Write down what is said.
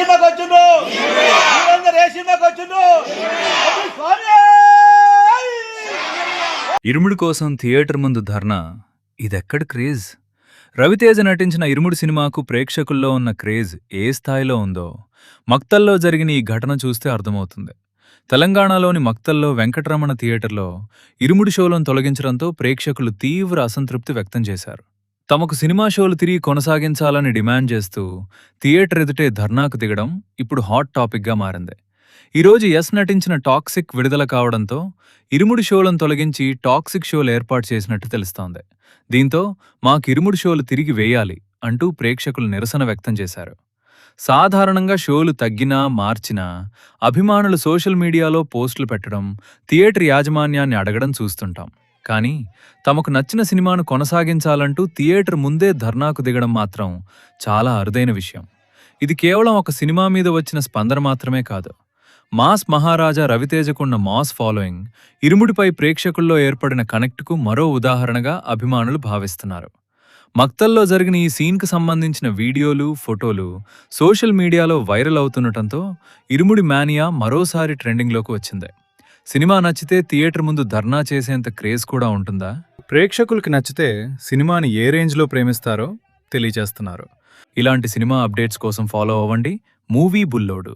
సినిమాకి వచ్చిండు, మీరందరూ ఏ సినిమాకి వచ్చిండు? స్వామి ఇరుముడు కోసం థియేటర్ ముందు ధర్నా, ఇదెక్కడ క్రేజ్? రవితేజ నటించిన ఇరుముడు సినిమాకు ప్రేక్షకుల్లో ఉన్న క్రేజ్ ఏ స్థాయిలో ఉందో మక్తల్లో జరిగిన ఈ ఘటన చూస్తే అర్థమవుతుంది. తెలంగాణలోని మక్తల్లో వెంకటరమణ థియేటర్లో ఇరుముడు షోలను తొలగించడంతో ప్రేక్షకులు తీవ్ర అసంతృప్తి వ్యక్తం చేశారు. తమకు సినిమా షోలు తిరిగి కొనసాగించాలని డిమాండ్ చేస్తూ థియేటర్ ఎదుటే ధర్నాకు దిగడం ఇప్పుడు హాట్ టాపిక్గా మారింది. ఈరోజు యస్ నటించిన టాక్సిక్ విడుదల కావడంతో ఇరుముడు షోలను తొలగించి టాక్సిక్ షోలు ఏర్పాటు చేసినట్టు తెలుస్తోంది. దీంతో మాకు ఇరుముడు షోలు తిరిగి వేయాలి అంటూ ప్రేక్షకులు నిరసన వ్యక్తం చేశారు. సాధారణంగా షోలు తగ్గినా మార్చినా అభిమానులు సోషల్ మీడియాలో పోస్టులు పెట్టడం, థియేటర్ యాజమాన్యాన్ని అడగడం చూస్తుంటాం. కానీ తమకు నచ్చిన సినిమాను కొనసాగించాలంటూ థియేటర్ ముందే ధర్నాకు దిగడం మాత్రం చాలా అరుదైన విషయం. ఇది కేవలం ఒక సినిమా మీద వచ్చిన స్పందన మాత్రమే కాదు. మాస్ మహారాజా రవితేజకున్న మాస్ ఫాలోయింగ్, ఇరుముడిపై ప్రేక్షకుల్లో ఏర్పడిన కనెక్ట్కు మరో ఉదాహరణగా అభిమానులు భావిస్తున్నారు. మక్తల్లో జరిగిన ఈ సీన్కు సంబంధించిన వీడియోలు, ఫోటోలు సోషల్ మీడియాలో వైరల్ అవుతుండటంతో ఇరుముడి మానియా మరోసారి ట్రెండింగ్లోకి వచ్చింది. సినిమా నచ్చితే థియేటర్ ముందు ధర్నా చేసేంత క్రేజ్ కూడా ఉంటుందా? ప్రేక్షకులకి నచ్చితే సినిమాని ఏ రేంజ్లో ప్రేమిస్తారో తెలియజేస్తున్నారు. ఇలాంటి సినిమా అప్డేట్స్ కోసం ఫాలో అవ్వండి మూవీ బుల్లోడు.